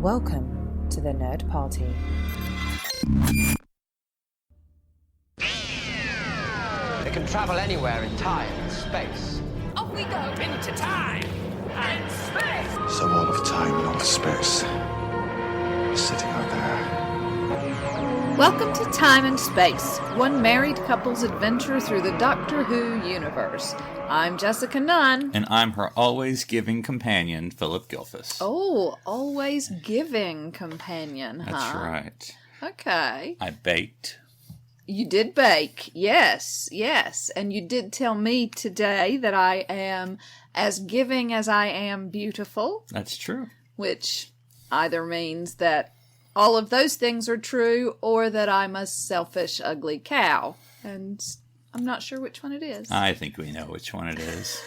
Welcome to the Nerd Party. They can travel anywhere in time and space. Off we go into time and space. So all of time and all of space is sitting out there. Welcome to Time and Space, one married couple's adventure through the Doctor Who universe. I'm Jessica Nunn. And I'm her always giving companion, Phillip Gilfus. Oh, always giving companion, huh? That's right. Okay. I baked. You did bake, yes. And you did tell me today that I am as giving as I am beautiful. That's true. Which either means that all of those things are true, or that I'm a selfish, ugly cow. And I'm not sure which one it is. I think we know which one it is.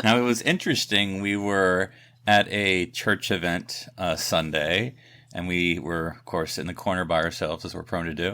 Now, it was interesting. We were at a church event Sunday, and we were, of course, in the corner by ourselves, as we're prone to do,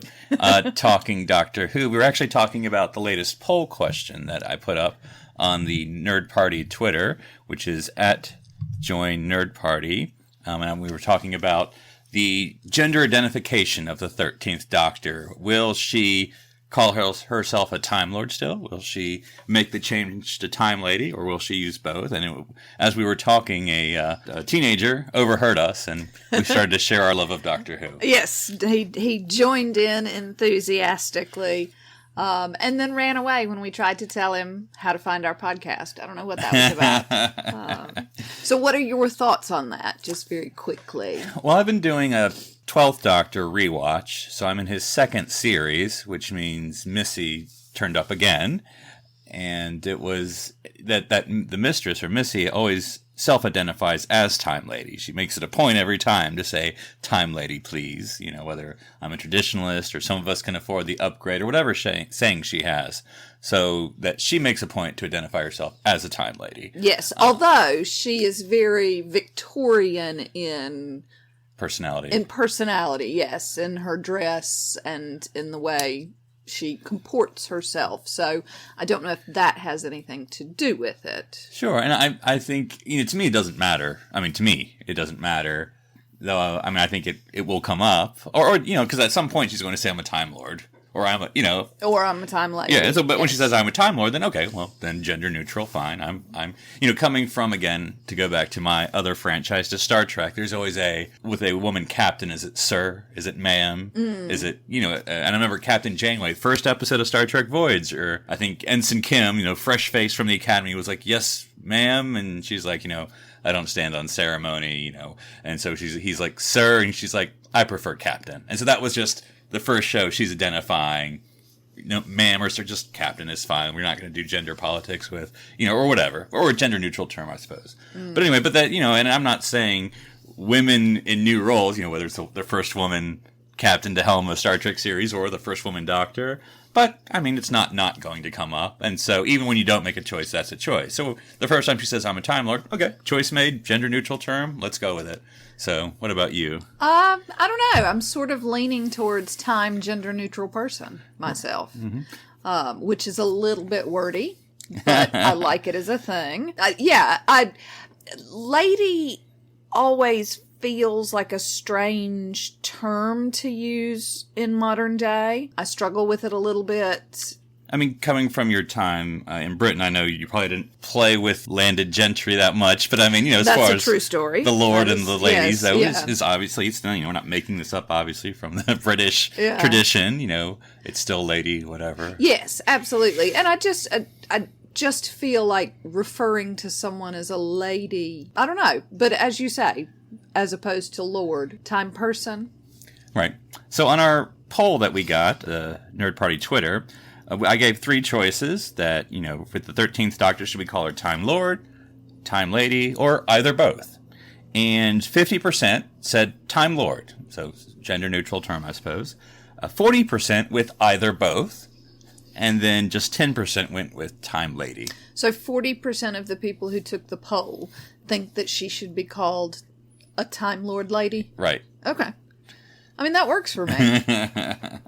talking Doctor Who. We were actually talking about the latest poll question that I put up on the Nerd Party Twitter, which is at Join Nerd Party. And we were talking about the gender identification of the 13th Doctor. Will she call herself a Time Lord still? Will she make the change to Time Lady, or will she use both? And as we were talking, a teenager overheard us, and we started to share our love of Doctor Who. Yes, he joined in enthusiastically. And then ran away when we tried to tell him how to find our podcast. I don't know what that was about. So what are your thoughts on that, just very quickly? Well, I've been doing a 12th Doctor rewatch, so I'm in his second series, which means Missy turned up again. And it was that the mistress, or Missy, always self-identifies as Time Lady. She makes it a point every time to say, Time Lady, please. You know, whether I'm a traditionalist or some of us can afford the upgrade or whatever saying she has. So that she makes a point to identify herself as a Time Lady. Yes, although she is very Victorian in personality. In personality, yes. In her dress and in the way she comports herself. So I don't know if that has anything to do with it. Sure. And I think, to me, it doesn't matter. I mean, to me, it doesn't matter. Though, I think it will come up. Or because at some point she's going to say, I'm a Time Lord. Or I'm a, Or I'm a Time Lady. Yeah, so, but when she says I'm a Time Lord, then okay, well, then gender neutral, fine. I'm coming from, again, to go back to my other franchise, to Star Trek, there's always with a woman captain, is it sir? Is it ma'am? Is it, and I remember Captain Janeway, first episode of Star Trek Voyager, I think Ensign Kim, fresh face from the Academy, was like, yes, ma'am, and she's like, I don't stand on ceremony, and so he's like, sir, and she's like, I prefer captain. And so that was just the first show she's identifying, ma'am or sir, just captain is fine. We're not going to do gender politics with, or whatever, or a gender neutral term, I suppose. But anyway, but that, and I'm not saying women in new roles, whether it's the first woman captain to helm a Star Trek series or the first woman doctor, but it's not going to come up. And so even when you don't make a choice, that's a choice. So the first time she says, I'm a Time Lord, okay, choice made, gender neutral term, let's go with it. So, what about you? I don't know. I'm sort of leaning towards time gender neutral person myself, which is a little bit wordy, but I like it as a thing. Lady always feels like a strange term to use in modern day. I struggle with it a little bit. Coming from your time in Britain, I know you probably didn't play with landed gentry that much, but as that's far a as true story. The Lord and the ladies, yes, is obviously, it's we're not making this up, obviously, from the British tradition, it's still lady, whatever. Yes, absolutely. And I just feel like referring to someone as a lady, I don't know, but as you say, as opposed to Lord, time person. Right. So on our poll that we got, Nerd Party Twitter, I gave three choices that, with the 13th Doctor, should we call her Time Lord, Time Lady, or either both? And 50% said Time Lord, so gender neutral term, I suppose. 40% with either both, and then just 10% went with Time Lady. So 40% of the people who took the poll think that she should be called a Time Lord lady? Right. Okay. That works for me.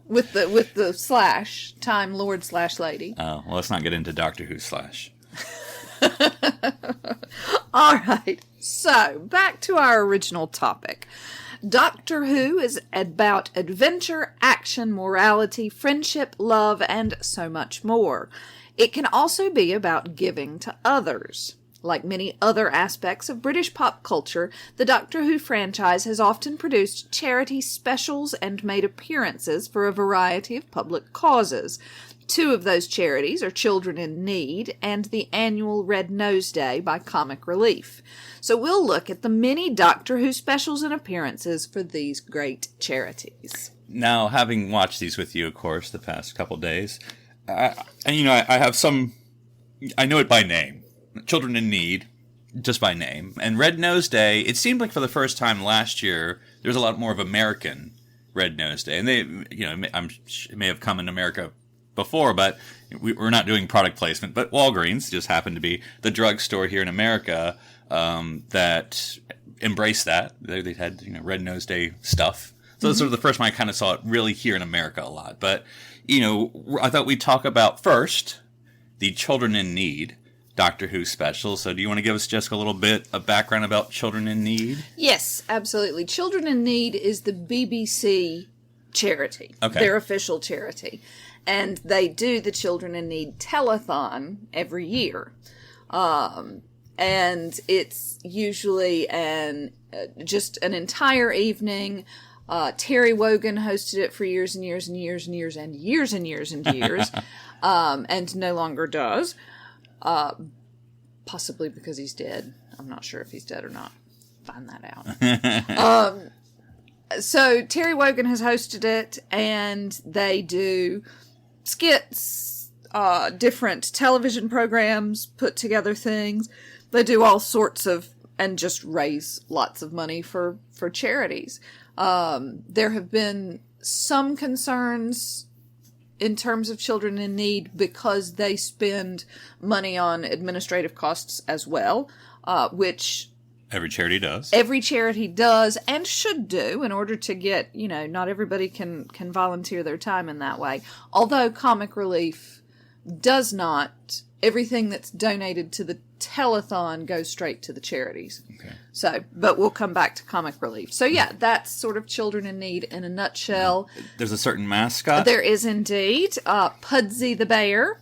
with the slash, Time Lord / lady. Oh, well, let's not get into Doctor Who /. All right. So, back to our original topic. Doctor Who is about adventure, action, morality, friendship, love, and so much more. It can also be about giving to others. Like many other aspects of British pop culture, the Doctor Who franchise has often produced charity specials and made appearances for a variety of public causes. Two of those charities are Children in Need and the annual Red Nose Day by Comic Relief. So we'll look at the many Doctor Who specials and appearances for these great charities. Now, having watched these with you, of course, the past couple days, I have some... I know it by name. Children in Need, just by name. And Red Nose Day, it seemed like for the first time last year, there was a lot more of American Red Nose Day. And they, it may have come in America before, but we're not doing product placement. But Walgreens just happened to be the drugstore here in America that embraced that. They had Red Nose Day stuff. So that's sort of the first time I kind of saw it really here in America a lot. But, I thought we'd talk about first the Children in Need Doctor Who special. So do you want to give us, Jessica, a little bit of background about Children in Need? Yes, absolutely. Children in Need is the BBC charity, okay. Their official charity. And they do the Children in Need telethon every year. And it's usually just an entire evening. Terry Wogan hosted it for years and years and years and years and years and years and years, and no longer does. Possibly because he's dead. I'm not sure if he's dead or not. Find that out. So Terry Wogan has hosted it, and they do skits, different television programs, put together things. They do all sorts of, and just raise lots of money for charities. There have been some concerns in terms of Children in Need because they spend money on administrative costs as well, which every charity does. Every charity does and should do in order to get, not everybody can volunteer their time in that way. Although Comic Relief does not, everything that's donated to the telethon goes straight to the charities. Okay. So, but we'll come back to Comic Relief. So yeah, that's sort of Children in Need in a nutshell. There's a certain mascot? There is indeed. Pudsey the Bear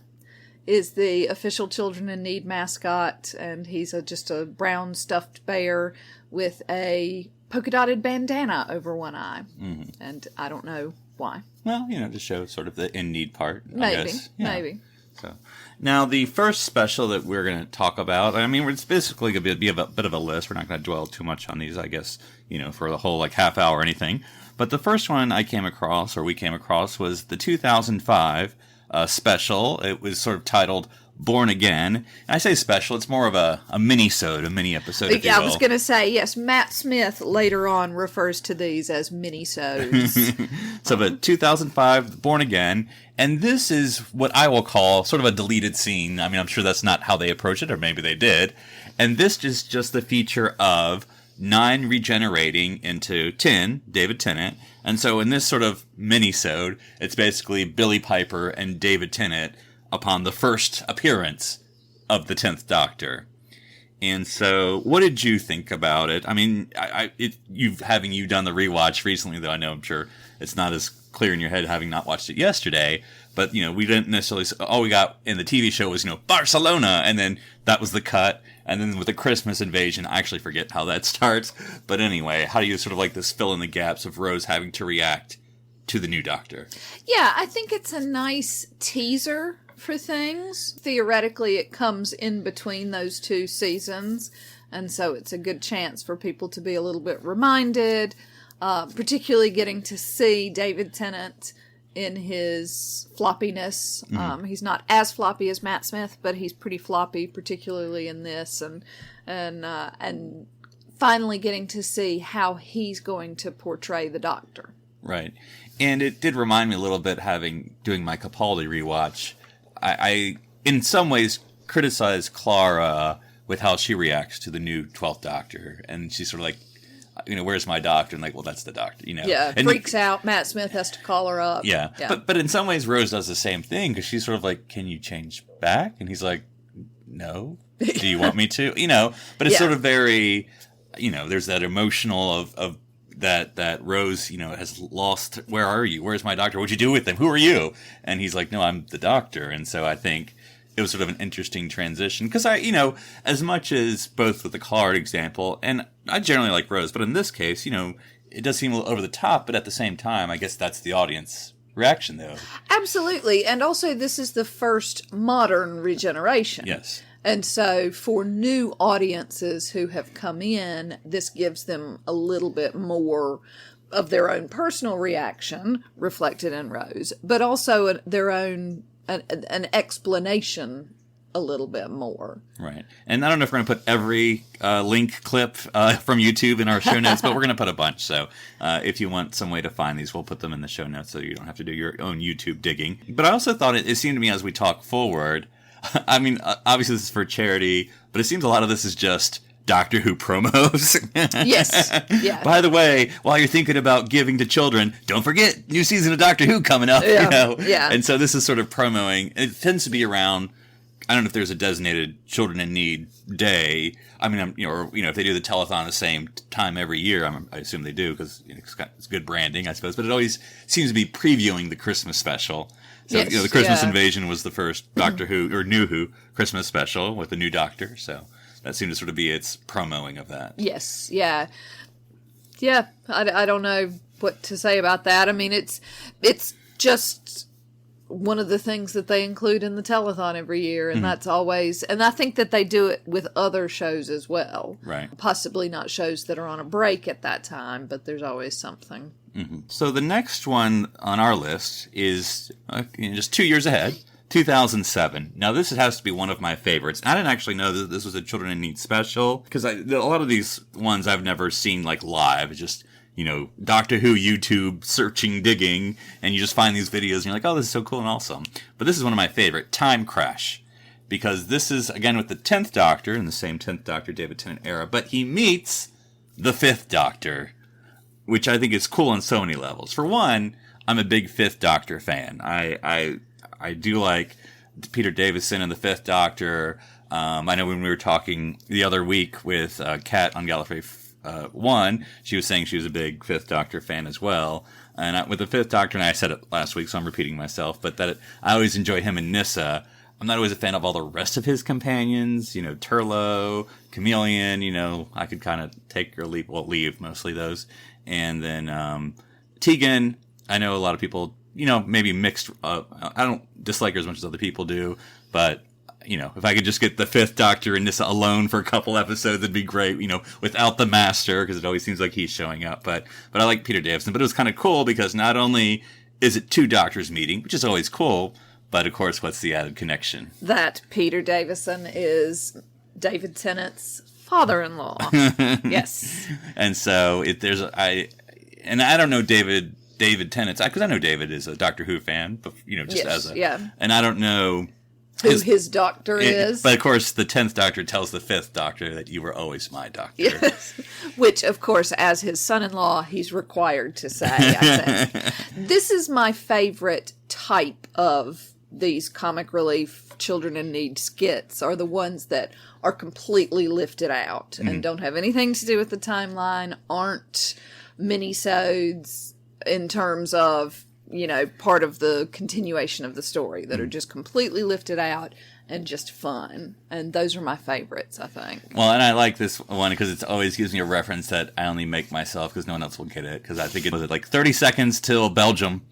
is the official Children in Need mascot, and he's just a brown stuffed bear with a polka-dotted bandana over one eye. Mm-hmm. And I don't know why. Well, to show sort of the in-need part, maybe, I guess. Yeah. Maybe. So, now the first special that we're going to talk about, it's basically going to be a bit of a list. We're not going to dwell too much on these, I guess, for the whole half hour or anything. But the first one we came across, was the 2005 special. It was sort of titled Born Again. And I say special, it's more of a mini-sode, a mini-episode, if you will. I was going to say, yes, Matt Smith later on refers to these as mini-sodes. So, but 2005, Born Again, and this is what I will call sort of a deleted scene. I'm sure that's not how they approach it, or maybe they did. And this is just the feature of 9 regenerating into 10, David Tennant. And so in this sort of mini-sode, it's basically Billy Piper and David Tennant upon the first appearance of the 10th Doctor. And so, what did you think about it? Having you done the rewatch recently, though I'm sure it's not as clear in your head having not watched it yesterday, but, we didn't necessarily, all we got in the TV show was, Barcelona, and then that was the cut, and then with the Christmas invasion, I actually forget how that starts, but anyway, how do you sort of like this fill in the gaps of Rose having to react to the new Doctor? Yeah, I think it's a nice teaser for things. Theoretically, it comes in between those 2 seasons, and so it's a good chance for people to be a little bit reminded, particularly getting to see David Tennant in his floppiness. Mm-hmm. He's not as floppy as Matt Smith, but he's pretty floppy, particularly in this, and finally getting to see how he's going to portray the Doctor. Right. And it did remind me a little bit, doing my Capaldi rewatch. I in some ways, criticize Clara with how she reacts to the new 12th Doctor. And she's sort of like, where's my doctor? And well, that's the Doctor, Yeah, and freaks out. Matt Smith has to call her up. Yeah. But in some ways, Rose does the same thing, because she's sort of like, can you change back? And he's like, no. Do you want me to? But it's sort of very... there's that emotional of that Rose, has lost. Where are you? Where's my doctor? What'd you do with him? Who are you? And he's like, no, I'm the doctor. And so I think it was sort of an interesting transition because as much as both with the Clara example, and I generally like Rose, but in this case, it does seem a little over the top, but at the same time, I guess that's the audience reaction, though. Absolutely. And also, this is the first modern regeneration. Yes. And so for new audiences who have come in, this gives them a little bit more of their own personal reaction reflected in Rose, but also their own an explanation a little bit more. Right. And I don't know if we're going to put every link clip from YouTube in our show notes, but we're going to put a bunch. So if you want some way to find these, we'll put them in the show notes so you don't have to do your own YouTube digging. But I also thought it seemed to me as we talk forward, I mean, obviously this is for charity, but it seems a lot of this is just Doctor Who promos. Yes. Yeah. By the way, while you're thinking about giving to children, don't forget new season of Doctor Who coming up. Yeah. Yeah. And so this is sort of promoing. It tends to be around. I don't know if there's a designated Children in Need day. I mean, if they do the telethon the same time every year, I assume they do because it's good branding, I suppose. But it always seems to be previewing the Christmas special. So yes, the Christmas Invasion was the first Doctor Who or New Who Christmas special with the new Doctor. So that seemed to sort of be its promoing of that. Yes. Yeah. Yeah. I don't know what to say about that. I mean, it's just one of the things that they include in the telethon every year, and that's always, and I think that they do it with other shows as well. Right. Possibly not shows that are on a break at that time, but there's always something. Mm-hmm. So the next one on our list is just 2 years ahead, 2007. Now this has to be one of my favorites. I didn't actually know that this was a Children in Need special because a lot of these ones I've never seen like live. It's just Doctor Who YouTube searching, digging, and you just find these videos and you're like, oh, this is so cool and awesome. But this is one of my favorite, Time Crash, because this is, again, with the 10th Doctor, in the same 10th Doctor, David Tennant era, but he meets the 5th Doctor, which I think is cool on so many levels. For one, I'm a big 5th Doctor fan. I do like Peter Davison and the 5th Doctor. I know when we were talking the other week with Kat on Gallifrey 1, she was saying she was a big 5th Doctor fan as well. And with the 5th Doctor, and I said it last week, so I'm repeating myself, but I always enjoy him and Nyssa. I'm not always a fan of all the rest of his companions, Turlo, Chameleon, I could kind of take or leave mostly those. And then Tegan, I know a lot of people, maybe mixed, I don't dislike her as much as other people do, but if I could just get the 5th Doctor and Nyssa alone for a couple episodes, it'd be great, without the Master, because it always seems like he's showing up. But I like Peter Davison. But it was kind of cool because not only is it 2 Doctors meeting, which is always cool, but of course, what's the added connection? That Peter Davison is David Tennant's father-in-law. Yes. And so I don't know David Tennant's, because I know David is a Doctor Who fan, but and I don't know who his doctor is. But of course, the 10th Doctor tells the 5th Doctor that you were always my doctor. Yes. Which, of course, as his son-in-law, he's required to say, I think. This is my favorite type of these comic relief Children in Need skits, are the ones that are completely lifted out and don't have anything to do with the timeline, aren't mini-sodes in terms of part of the continuation of the story, that are just completely lifted out and just fun. And those are my favorites, I think. Well, and I like this one because it always gives me a reference that I only make myself because no one else will get it. Because I think it was like 30 seconds till Belgium,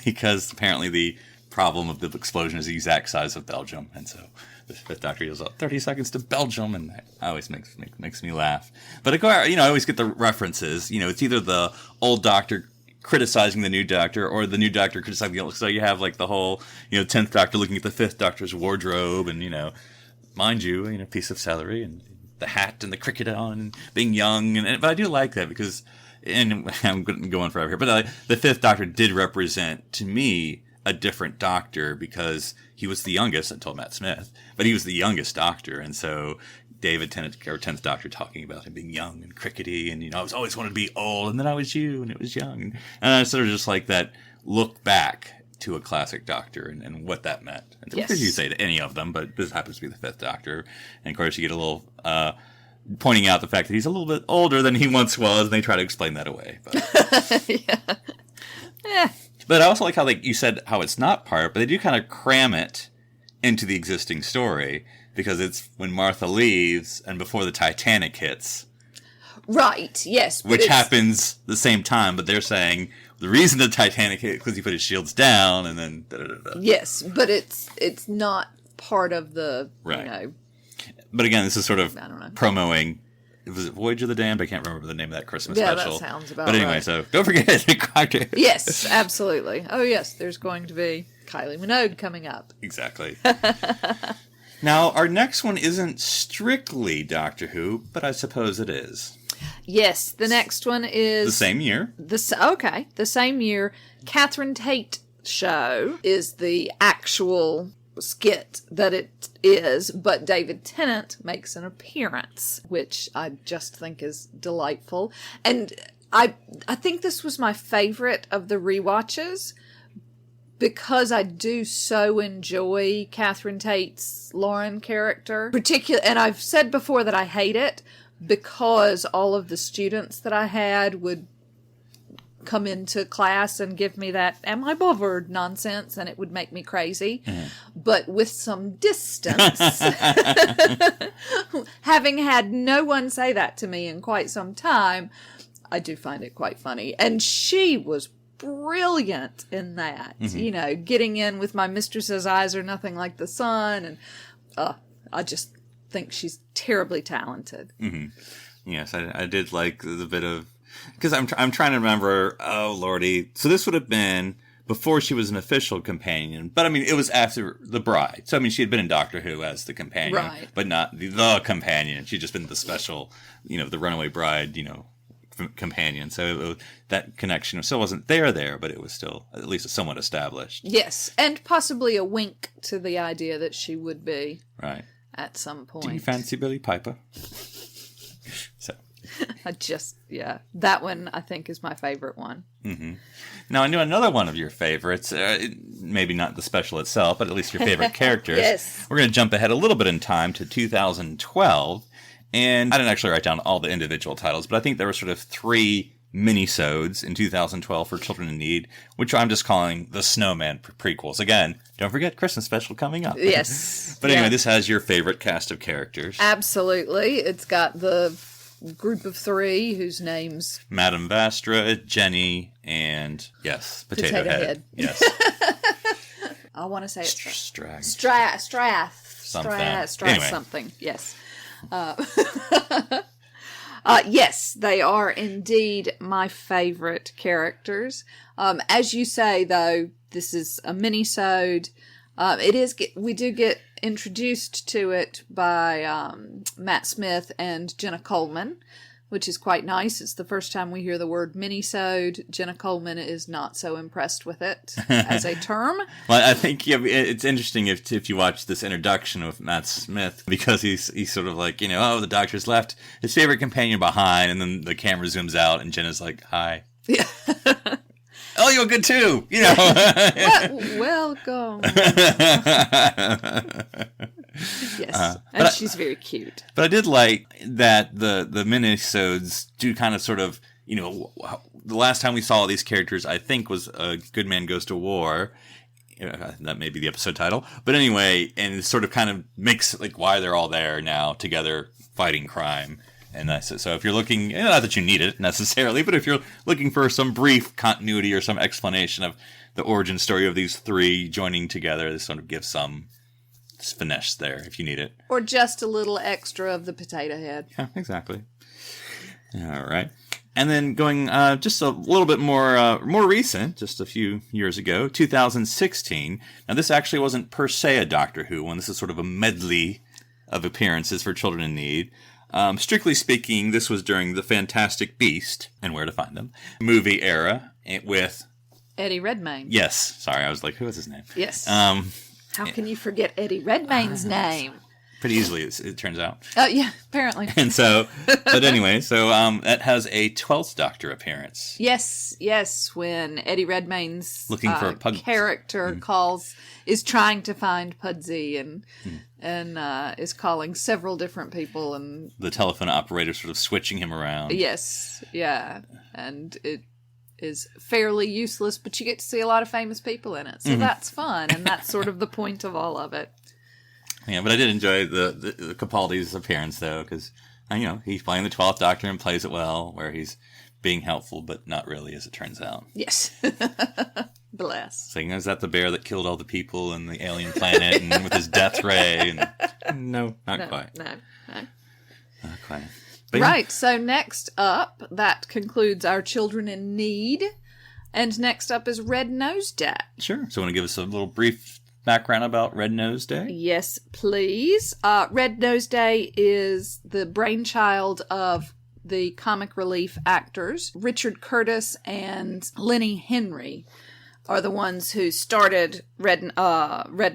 because apparently the problem of the explosion is the exact size of Belgium. And so the 5th Doctor yells out 30 seconds to Belgium, and that always makes me laugh. But I always get the references. It's either the old Doctor criticizing the new Doctor, or the new Doctor criticizing the old. So you have like the whole 10th Doctor looking at the 5th Doctor's wardrobe, and mind you, piece of celery and the hat and the cricket on, and being young, but I do like that because, and I'm going forever here, but the 5th Doctor did represent to me a different Doctor because he was the youngest. I told Matt Smith, but he was the youngest Doctor, and so David Tennant, or 10th Doctor, talking about him being young and crickety, and I was always wanted to be old, and then I was you, and it was young, and I sort of just like that look back to a classic Doctor and what that meant. And yes. Because you say to any of them, but this happens to be the 5th Doctor, and of course you get a little pointing out the fact that he's a little bit older than he once was, and they try to explain that away. But, Yeah. but I also like how you said how it's not part, but they do kind of cram it into the existing story, because it's when Martha leaves and before the Titanic hits. Right, yes. Which happens the same time, but they're saying the reason the Titanic hit because he put his shields down and then da-da-da-da. Yes, but it's not part of the, right. But again, this is sort of I don't know. promoting. Was it Voyage of the Damned? I can't remember the name of that Christmas Yeah, special. that sounds about But anyway, right. so don't forget. Yes, absolutely. Oh, yes, there's going to be Kylie Minogue coming up. Exactly. Now, our next one isn't strictly Doctor Who, but I suppose it is. Yes, the next one is... The same year. The same year. Catharine Tate Show is the actual skit that it is, but David Tennant makes an appearance, which I just think is delightful. And I think this was my favorite of the rewatches, because I do so enjoy Catherine Tate's Lauren character. And I've said before that I hate it because all of the students that I had would come into class and give me that "am I bothered" nonsense, and it would make me crazy. But with some distance, having had no one say that to me in quite some time, I do find it quite funny. And she was brilliant in that, getting in with "my mistress's eyes are nothing like the sun," and I just think she's terribly talented. Yes, I did like the bit of, because I'm trying to remember. Oh lordy, so this would have been before she was an official companion, but I mean it was after the bride. So I mean she had been in Doctor Who as the companion, right, but not the companion. She'd just been the special, the runaway bride, companion. So that connection still wasn't there, but it was still at least somewhat established. Yes, and possibly a wink to the idea that she would be right at some point. Do you fancy Billie Piper? So that one I think is my favorite one. Now I knew another one of your favorites, maybe not the special itself, but at least your favorite characters. Yes. We're going to jump ahead a little bit in time to 2012. And I didn't actually write down all the individual titles, but I think there were sort of 3 mini-sodes in 2012 for Children in Need, which I'm just calling the Snowman prequels. Again, don't forget Christmas special coming up. Yes. But anyway, this has your favorite cast of characters. Absolutely. It's got the group of 3 whose names... Madame Vastra, Jenny, and, yes, Potato Head. Yes. I want to say it's... Strath. Something. Yes. Yes, they are indeed my favorite characters. As you say, though, this is a mini-sode. We do get introduced to it by Matt Smith and Jenna Coleman, which is quite nice. It's the first time we hear the word mini-sode. Jenna Coleman is not so impressed with it as a term. Well, I think it's interesting if you watch this introduction of Matt Smith, because he's sort of like, the doctor's left his favorite companion behind, and then the camera zooms out, and Jenna's like, "Hi." Yeah. "Oh, you're good too," Welcome. Yes, and she's very cute. But I did like that the minisodes do kind of sort of, the last time we saw all these characters, I think, was Good Man Goes to War. That may be the episode title. But anyway, and it sort of kind of makes like why they're all there now together fighting crime. And so if you're looking, not that you need it necessarily, but if you're looking for some brief continuity or some explanation of the origin story of these 3 joining together, this sort of gives some finesse there if you need it. Or just a little extra of the Potato Head. Yeah, exactly. All right. And then going just a little bit more recent, just a few years ago, 2016. Now, this actually wasn't per se a Doctor Who one. This is sort of a medley of appearances for Children in Need. Strictly speaking, this was during the Fantastic Beast and Where to Find Them movie era with Eddie Redmayne. Yes. Sorry, I was like, who is his name? Yes. How can you forget Eddie Redmayne's name? pretty easily, it turns out. Yeah, apparently. And so, but anyway, so that has a 12th Doctor appearance. Yes, when Eddie Redmayne's looking for a character is trying to find Pudsey and is calling several different people, and the telephone operator sort of switching him around. Yes, yeah, and it is fairly useless, but you get to see a lot of famous people in it, so that's fun, and that's sort of the point of all of it. Yeah, but I did enjoy the Capaldi's appearance, though, because, he's playing the 12th Doctor and plays it well, where he's being helpful, but not really, as it turns out. Yes. Bless. Saying, is that the bear that killed all the people in the alien planet and with his death ray? And, no, not quite. No. Not quite. But right, so next up, that concludes our Children in Need. And next up is Red Nose Day. Sure. So want to give us a little brief background about Red Nose Day? Yes, please. Red Nose Day is the brainchild of the comic relief actors. Richard Curtis and Lenny Henry are the ones who started Red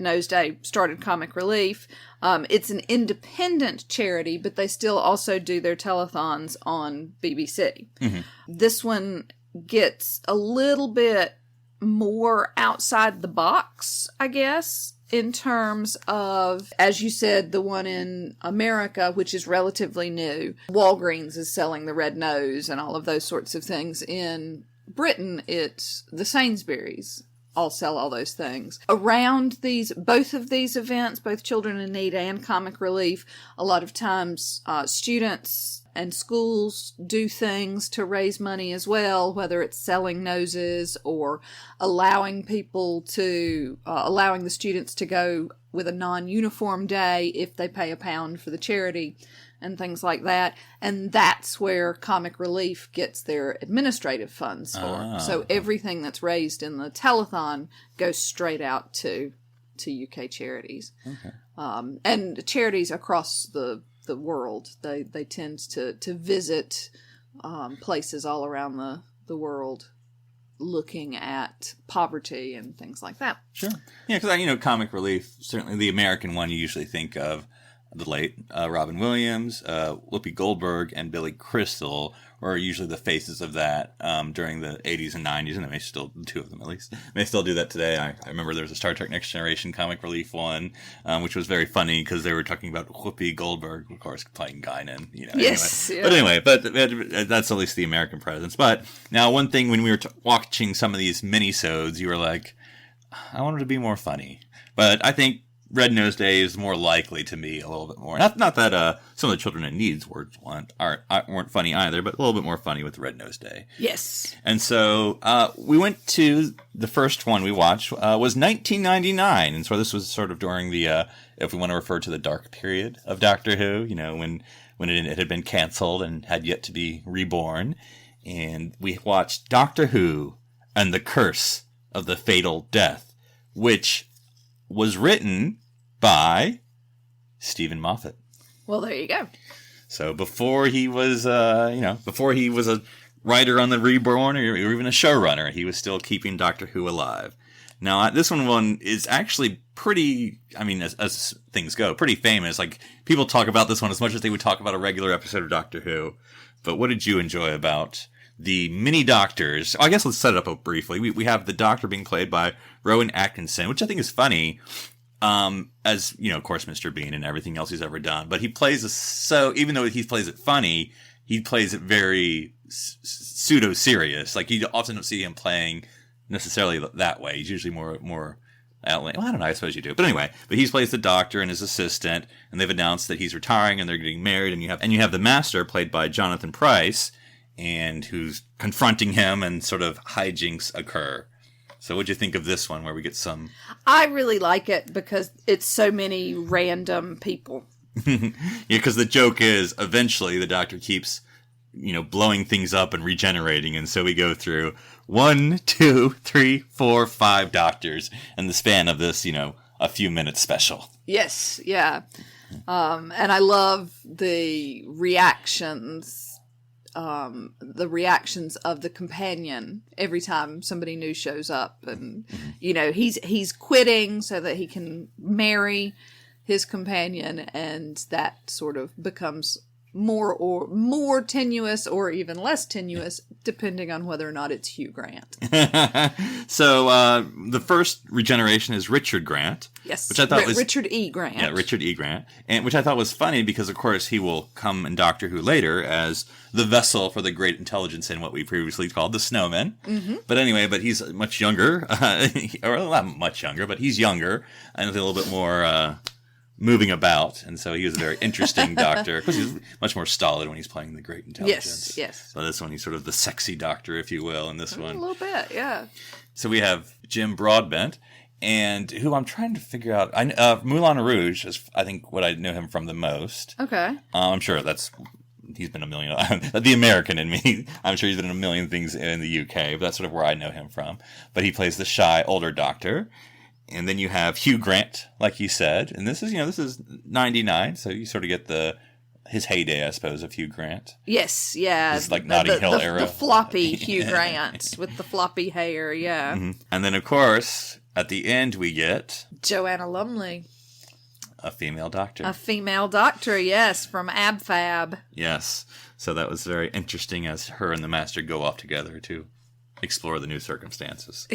Nose Day, started comic relief. It's an independent charity, but they still also do their telethons on BBC. Mm-hmm. This one gets a little bit more outside the box, I guess, in terms of, as you said, the one in America, which is relatively new. Walgreens is selling the Red Nose and all of those sorts of things. In Britain, it's the Sainsbury's all sell all those things. Around both of these events, both Children in Need and Comic Relief, a lot of times students and schools do things to raise money as well, whether it's selling noses or allowing the students to go with a non-uniform day if they pay £1 for the charity and things like that. And that's where Comic Relief gets their administrative funds for. So everything that's raised in the telethon goes straight out to UK charities. Okay. And charities across the world. They tend to visit places all around the world looking at poverty and things like that. Sure. Yeah, because, Comic Relief, certainly the American one, you usually think of the late Robin Williams, Whoopi Goldberg, and Billy Crystal were usually the faces of that during the 80s and 90s, and they may still, two of them at least, may still do that today. I remember there was a Star Trek Next Generation Comic Relief one, which was very funny because they were talking about Whoopi Goldberg, of course, playing Guinan. Yes. Anyway. But that's at least the American presence. But now one thing, when we were watching some of these mini-sodes, you were like, I wanted to be more funny. But I think Red Nose Day is more likely to me a little bit more. Not that some of the Children in Needs words weren't funny either, but a little bit more funny with Red Nose Day. Yes. And so we went to the first one we watched was 1999, and so this was sort of during the if we want to refer to the dark period of Doctor Who, when it had been canceled and had yet to be reborn, and we watched Doctor Who and the Curse of the Fatal Death, which was written by Stephen Moffat. Well, there you go. So before he was, before he was a writer on the Reborn or even a showrunner, he was still keeping Doctor Who alive. Now, this one is actually pretty, as things go, pretty famous. Like, people talk about this one as much as they would talk about a regular episode of Doctor Who. But what did you enjoy about the mini doctors? I guess let's set it up briefly. We have the Doctor being played by Rowan Atkinson, which I think is funny, as, of course, Mr. Bean and everything else he's ever done. But he plays even though he plays it funny, he plays it very pseudo-serious. Like, you often don't see him playing necessarily that way. He's usually more outland. Well, I don't know, I suppose you do. But anyway, he plays the Doctor and his assistant, and they've announced that he's retiring and they're getting married, and you have the Master played by Jonathan Pryce, and who's confronting him, and sort of hijinks occur. So what'd you think of this one, where we get some... I really like it because it's so many random people. Yeah, because the joke is, eventually the Doctor keeps, blowing things up and regenerating, and so we go through 1, 2, 3, 4, 5 Doctors in the span of this, a few minutes special. Yes, yeah. And I love the reactions of the companion every time somebody new shows up, and he's quitting so that he can marry his companion, and that sort of becomes more tenuous or even less tenuous, depending on whether or not it's Hugh Grant. So the first regeneration is Richard Grant. Yes, which I thought was Richard E. Grant. Yeah, Richard E. Grant, and which I thought was funny because, of course, he will come in Doctor Who later as the vessel for the great intelligence in what we previously called the Snowmen. Mm-hmm. But anyway, he's much younger, or not much younger, but he's younger and a little bit more moving about, and so he was a very interesting Doctor. Because he's much more stolid when he's playing the great intelligence. Yes. So this one, he's sort of the sexy Doctor, if you will, in this one. A little bit, yeah. So we have Jim Broadbent, and who I'm trying to figure out. Moulin Rouge is, I think, what I know him from the most. Okay. I'm sure he's been a million. The American in me, I'm sure he's been in a million things in the UK, but that's sort of where I know him from. But he plays the shy older Doctor. And then you have Hugh Grant, like you said, and this is 99, so you sort of get his heyday, I suppose, of Hugh Grant. Yes, yeah. His like Notting Hill era, the floppy Hugh Grant with the floppy hair, yeah. Mm-hmm. And then, of course, at the end we get Joanna Lumley, a female Doctor. A female Doctor, yes, from Ab Fab. Yes, so that was very interesting as her and the Master go off together to explore the new circumstances.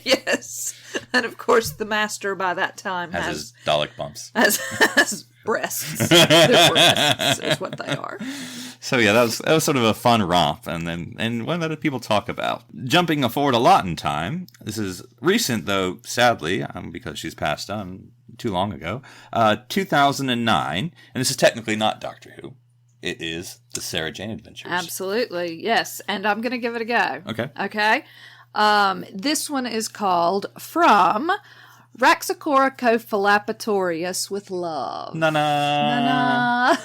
Yes. And of course the Master by that time has his Dalek bumps. Has breasts. Their breasts is what they are. So yeah, that was sort of a fun romp, and one that people talk about. Jumping forward a lot in time, this is recent though, sadly, because she's passed on too long ago. 2009, and this is technically not Doctor Who. It is the Sarah Jane Adventures. Absolutely, yes. And I'm going to give it a go. Okay. Okay. This one is called From Raxacora Cophilapatorius with Love. Na-na.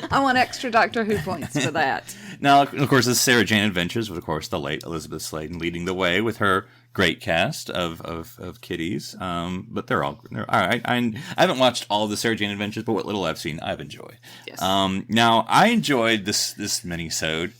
I want extra Doctor Who points for that. Now, of course, this Sarah Jane Adventures with, of course, the late Elizabeth Sladen leading the way with her great cast of kiddies. But they're all right. I haven't watched all of the Sarah Jane Adventures, but what little I've seen, I've enjoyed. Yes. Now, I enjoyed this mini-sode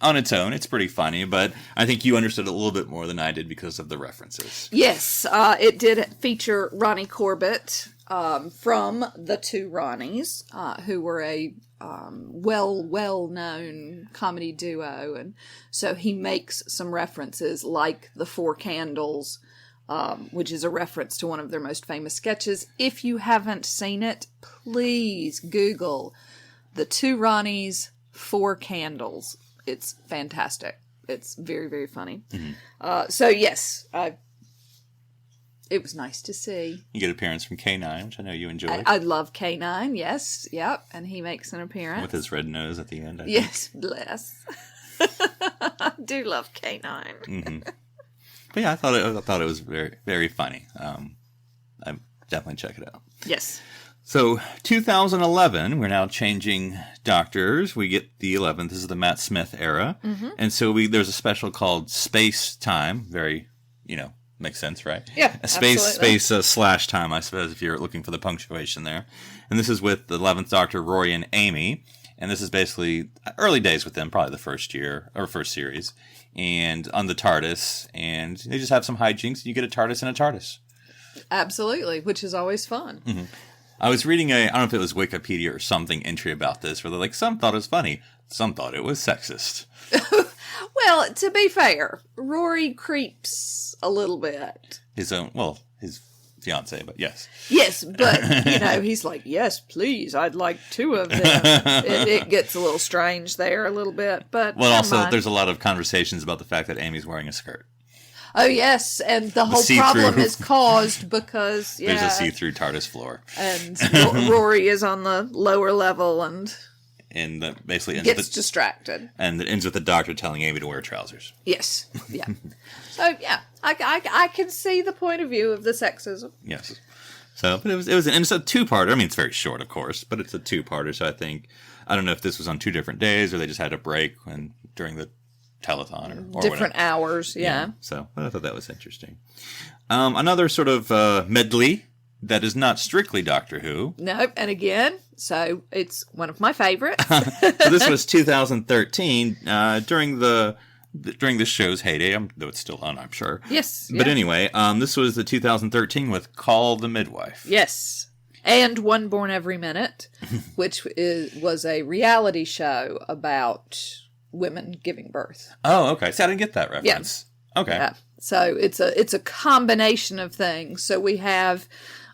on its own. It's pretty funny, but I think you understood it a little bit more than I did because of the references. Yes, it did feature Ronnie Corbett from the Two Ronnies, who were a well-known comedy duo, and so he makes some references like the Four Candles, which is a reference to one of their most famous sketches. If you haven't seen it, please Google the Two Ronnies, Four Candles. It's fantastic. It's very, very funny. Mm-hmm. So yes, it was nice to see. You get an appearance from K9, which I know you enjoyed. I love K9, yes. Yep. And he makes an appearance. With his red nose at the end. Yes, bless. I do love K9. Mm-hmm. But yeah, I thought it was very, very funny. I definitely check it out. Yes. So 2011, we're now changing Doctors. We get the 11th. This is the Matt Smith era. Mm-hmm. And so there's a special called Space Time. Very, makes sense, right? Yeah, Space slash time, I suppose, if you're looking for the punctuation there. And this is with the 11th Doctor, Rory and Amy. And this is basically early days with them, probably the first year, or first series. And on the TARDIS. And they just have some hijinks, and you get a TARDIS and a TARDIS. Absolutely, which is always fun. Mm-hmm. I was reading I don't know if it was Wikipedia or something entry about this, where they're like, some thought it was funny, some thought it was sexist. Well, to be fair, Rory creeps a little bit. His fiance, but yes. Yes, but, he's like, yes, please, I'd like two of them. It gets a little strange there a little bit, but well, also, there's a lot of conversations about the fact that Amy's wearing a skirt. Oh, yes, and the whole problem is caused because, there's a see-through TARDIS floor. And Rory is on the lower level and basically ends gets distracted. And it ends with the Doctor telling Amy to wear trousers. Yes, yeah. So, yeah, I can see the point of view of the sexism. Yes. So, but it's a two-parter. I mean, it's very short, of course, but it's a two-parter, so I don't know if this was on 2 different days or they just had a break during the telethon or different whatever. Hours, yeah. So I thought that was interesting. Another sort of medley that is not strictly Doctor Who. Nope, and again, so it's one of my favorites. So this was 2013 during the during this show's heyday, though it's still on, I'm sure. Yes. But yeah. anyway, this was the 2013 with Call the Midwife. Yes. And One Born Every Minute, which was a reality show about women giving birth. Oh, okay. See, I didn't get that reference. Yeah. Okay. Yeah. So it's a combination of things. So we have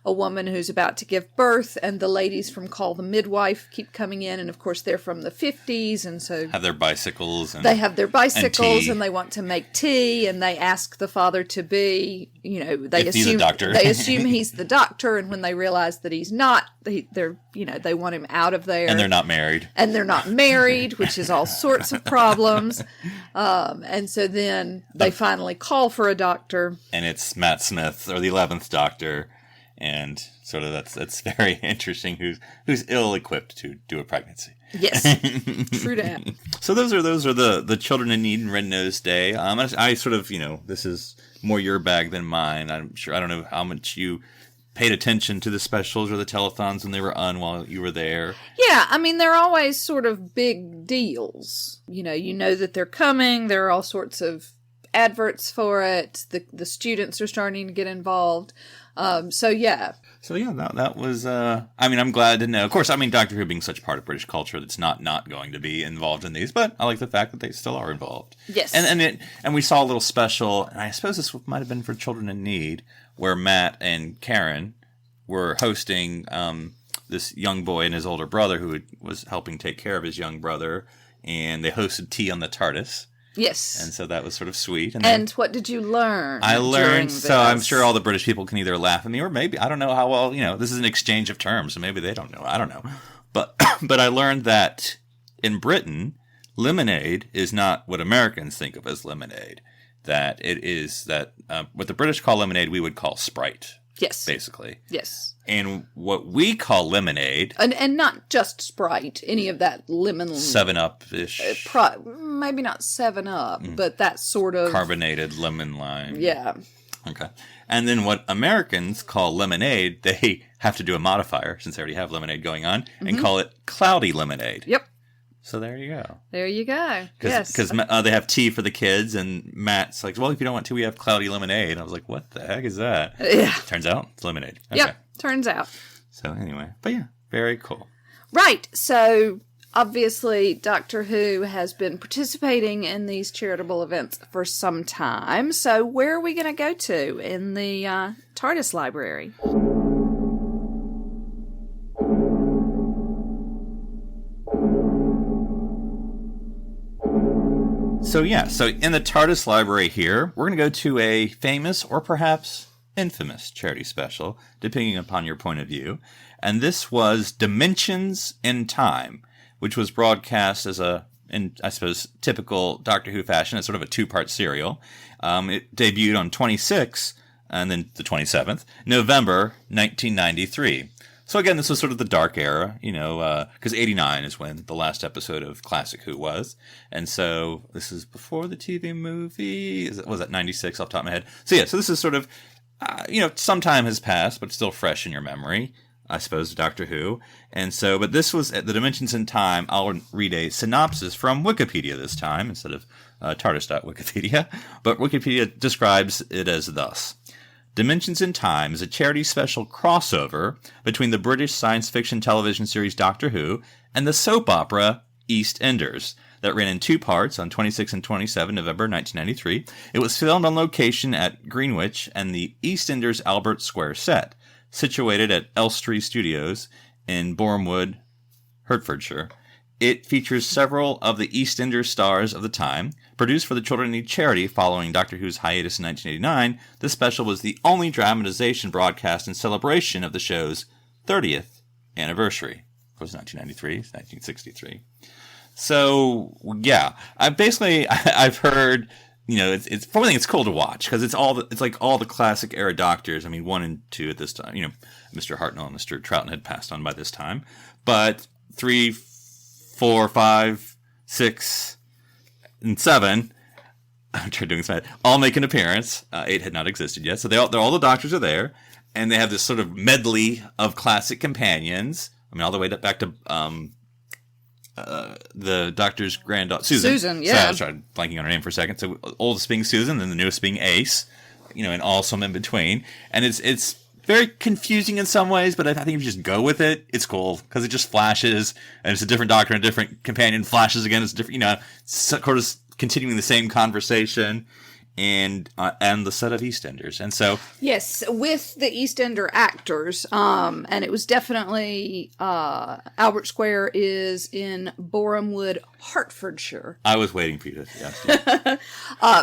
a woman who's about to give birth, and the ladies from Call the Midwife keep coming in, and of course they're from the 50s, and so have their bicycles. They have their bicycles, and and they want to make tea, and they ask the father to be, he's a doctor. They assume he's the doctor, and when they realize that he's not, they want him out of there. And they're not married. Which is all sorts of problems. And so then they finally call for a doctor. And it's Matt Smith, or the 11th Doctor. And sort of that's very interesting. Who's ill-equipped to do a pregnancy? Yes, true that. So those are the Children in Need and Red Nose Day. I sort of this is more your bag than mine. I'm sure I don't know how much you paid attention to the specials or the telethons when they were on while you were there. Yeah, I mean they're always sort of big deals. You know that they're coming. There are all sorts of adverts for it. The students are starting to get involved. So that was, I'm glad to know. Of course, Doctor Who being such part of British culture, that's not going to be involved in these, but I like the fact that they still are involved. Yes. And we saw a little special, and I suppose this might have been for Children in Need, where Matt and Karen were hosting, this young boy and his older brother who was helping take care of his young brother, and they hosted tea on the TARDIS. Yes. And so that was sort of sweet. And what did you learn? I learned, so I'm sure all the British people can either laugh at me or maybe, I don't know how well, this is an exchange of terms, so maybe they don't know. I don't know. But I learned that in Britain, lemonade is not what Americans think of as lemonade. That it is that what the British call lemonade, we would call Sprite. Yes. Basically. Yes. And what we call lemonade... And not just Sprite, any of that lemon... 7-Up-ish. Maybe not 7-Up, but that sort of... Carbonated lemon lime. Yeah. Okay. And then what Americans call lemonade, they have to do a modifier, since they already have lemonade going on, and call it cloudy lemonade. Yep. So there you go. There you go. Yes. Because they have tea for the kids, and Matt's like, well, if you don't want tea, we have cloudy lemonade. And I was like, what the heck is that? Yeah. Turns out it's lemonade. Okay. Yep, turns out. So anyway, but yeah, very cool. Right. So obviously Doctor Who has been participating in these charitable events for some time. So where are we going to go to in the TARDIS library? So in the TARDIS library here, we're going to go to a famous or perhaps infamous charity special, depending upon your point of view. And this was Dimensions in Time, which was broadcast as in I suppose, typical Doctor Who fashion, as sort of a two-part serial. It debuted on 26th and then the 27th, November 1993. So again, this was sort of the dark era, because 89 is when the last episode of Classic Who was. And so this is before the TV movie. Was that 96 off the top of my head? So this is sort of, some time has passed, but still fresh in your memory, I suppose, Doctor Who. And so, but this was at the Dimensions in Time. I'll read a synopsis from Wikipedia this time instead of TARDIS.wikipedia. But Wikipedia describes it as thus. Dimensions in Time is a charity special crossover between the British science fiction television series Doctor Who and the soap opera EastEnders that ran in two parts on 26 and 27 November 1993. It was filmed on location at Greenwich and the EastEnders Albert Square set, situated at Elstree Studios in Bournemouth, Hertfordshire. It features several of the EastEnders stars of the time. Produced for the Children in Need charity following Doctor Who's hiatus in 1989, this special was the only dramatization broadcast in celebration of the show's 30th anniversary. It was 1993, it's 1963. So, yeah. I've heard, it's for one thing, it's cool to watch, because it's like all the classic era Doctors. 1 and 2 at this time. Mr. Hartnell and Mr. Troughton had passed on by this time. But 3, 4, 5, 6, and 7, I'm trying doing this, all make an appearance. 8 had not existed yet, so all the Doctors are there, and they have this sort of medley of classic companions. All the way back to the Doctor's granddaughter, Susan. Susan, yeah. So I was blanking on her name for a second. So oldest being Susan, then the newest being Ace, and all some in between. And it's very confusing in some ways, but I think if you just go with it, it's cool because it just flashes, and it's a different Doctor and a different companion. Flashes again, it's different. Sort of continuing the same conversation. And the set of EastEnders, and so yes, with the EastEnder actors, and it was definitely Albert Square is in Borehamwood, Hertfordshire. I was waiting for you to ask.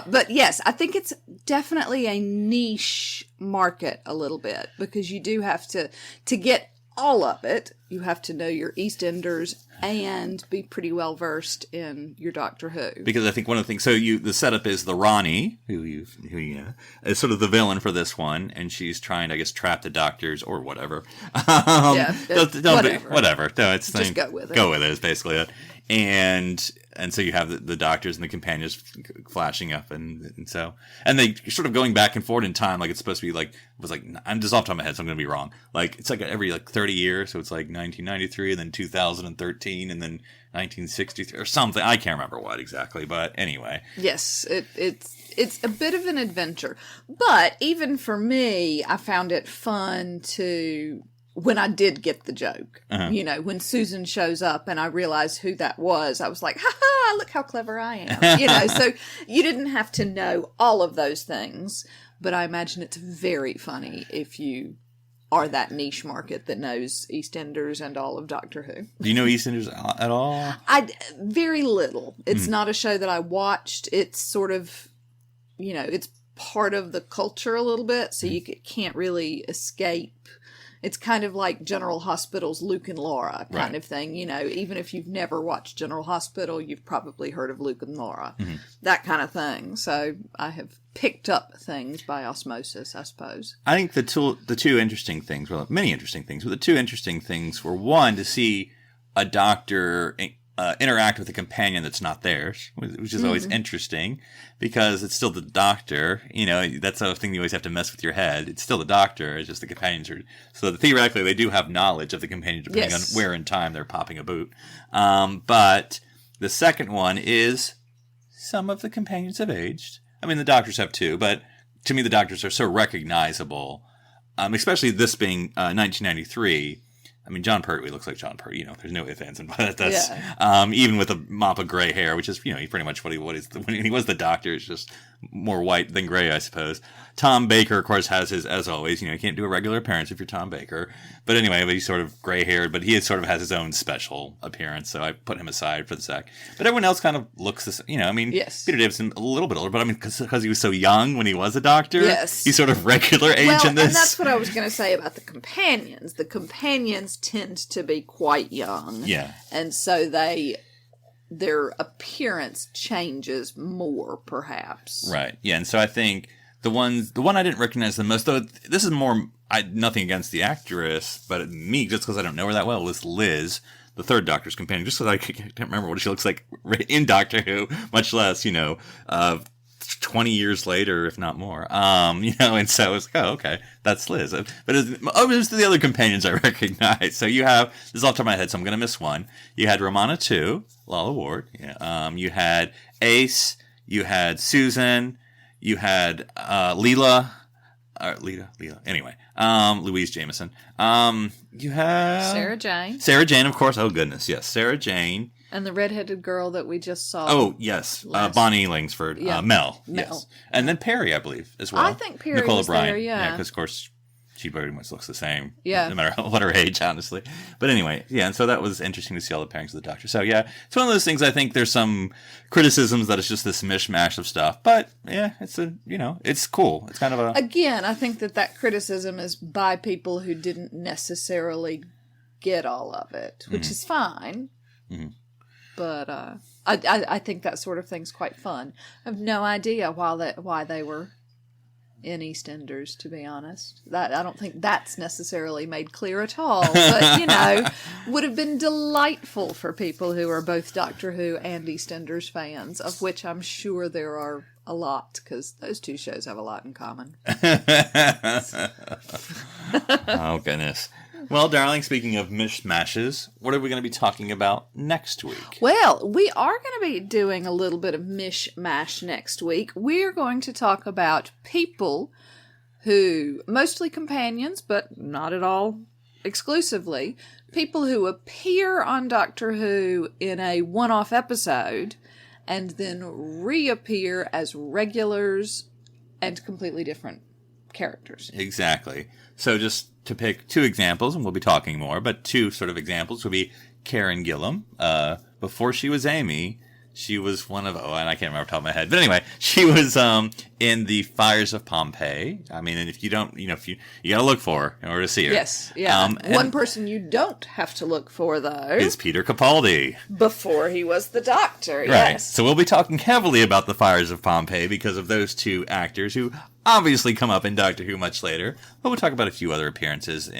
But yes, I think it's definitely a niche market a little bit because you do have to get all of it. You have to know your EastEnders and be pretty well versed in your Doctor Who. Because I think one of the things, the setup is the Ronnie, who is sort of the villain for this one, and she's trying to, I guess, trap the Doctors or whatever. Whatever. No, just go with it. Go with it is basically it. And so you have the Doctors and the companions flashing up, and they sort of going back and forth in time, like it's supposed to be I'm just off the top of my head, so I'm going to be wrong. Like it's like every 30 years, so it's like 1993, and then 2013, and then 1963 or something. I can't remember what exactly, but anyway. Yes, it's a bit of an adventure, but even for me, I found it fun to. When I did get the joke, when Susan shows up and I realized who that was, I was like, ha ha, look how clever I am. So you didn't have to know all of those things, but I imagine it's very funny if you are that niche market that knows EastEnders and all of Doctor Who. Do you know EastEnders at all? Very little. It's not a show that I watched. It's sort of, it's part of the culture a little bit, so you can't really escape. It's kind of like General Hospital's Luke and Laura kind of thing. Even if you've never watched General Hospital, you've probably heard of Luke and Laura. Mm-hmm. That kind of thing. So I have picked up things by osmosis, I suppose. I think the two interesting things, well, many interesting things, but the two interesting things were, one, to see a Doctor interact with a companion that's not theirs, which is always interesting because it's still the Doctor. That's the thing you always have to mess with your head. It's still the Doctor. It's just the companions are. So theoretically, they do have knowledge of the companion depending on where in time they're popping a boot. But the second one is some of the companions have aged. I mean, the Doctors have too, but to me, the Doctors are so recognizable, especially this being 1993. I mean, John Pertwee looks like John Pertwee. There's no ifs, ands, and buts. That's even with a mop of gray hair, which is he's pretty much what is when he was the Doctor. It's just more white than gray, I suppose. Tom Baker, of course, has his, as always. You can't do a regular appearance if you're Tom Baker. But anyway, he's sort of gray haired, but he sort of has his own special appearance. So I put him aside for the sec. But everyone else kind of looks the same. I mean, Peter Davison a little bit older, but I mean, because he was so young when he was a Doctor. Yes, he's sort of regular age in this. And that's what I was going to say about the companions. The companions tend to be quite young. Yeah. And so their appearance changes more, perhaps. Right. Yeah. And so I think the one I didn't recognize the most, though, this is more, nothing against the actress, but me, just because I don't know her that well, is Liz, the third Doctor's companion, just because I can't remember what she looks like in Doctor Who, much less, 20 years later, if not more. And so it's like, oh, okay, that's Liz. But it was the other companions I recognize. So you have, this is off the top of my head, so I'm going to miss one. You had Romana 2, Lalla Ward. Yeah. You had Ace. You had Susan. You had Leela. Anyway, Louise Jameson. You have Sarah Jane. Sarah Jane, of course. Oh, goodness. Yes, Sarah Jane. And the redheaded girl that we just saw. Oh, yes. Bonnie Langsford. Mel. Yes. And then Perry, I believe, as well. I think Perry Nicole was O'Brien. there, yeah. Because, of course, she very much looks the same. Yeah. No matter what her age, honestly. But anyway, and so that was interesting to see all the pairings of the Doctor. So, yeah, it's one of those things. I think there's some criticisms that it's just this mishmash of stuff. But, yeah, it's cool. It's kind of a... Again, I think that criticism is by people who didn't necessarily get all of it, which is fine. Mm-hmm. But I think that sort of thing's quite fun. I have no idea why they were in EastEnders, to be honest. I don't think that's necessarily made clear at all. But, would have been delightful for people who are both Doctor Who and EastEnders fans, of which I'm sure there are a lot, because those two shows have a lot in common. Oh, goodness. Well, darling, speaking of mishmashes, what are we going to be talking about next week? Well, we are going to be doing a little bit of mishmash next week. We're going to talk about people who, mostly companions, but not at all exclusively, people who appear on Doctor Who in a one-off episode and then reappear as regulars and completely different characters. Exactly. So just to pick two examples, and we'll be talking more, but two sort of examples would be Karen Gillan. Before she was Amy, she was one of, and I can't remember off the top of my head, but anyway, she was in the Fires of Pompeii. I mean, and if you don't, you got to look for her in order to see her. Yes, yeah. One person you don't have to look for, though, is Peter Capaldi. Before he was the Doctor, right. Yes. So we'll be talking heavily about the Fires of Pompeii because of those two actors who obviously come up in Doctor Who much later. But we'll talk about a few other appearances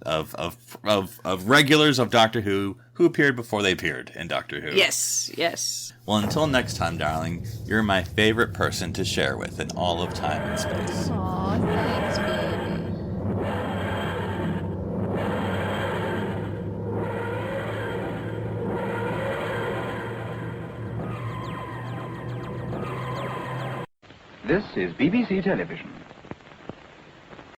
of regulars of Doctor Who appeared before they appeared in Doctor Who. Yes, yes. Well, until next time, darling, you're my favorite person to share with in all of time and space. Aw, thanks, baby. This is BBC Television.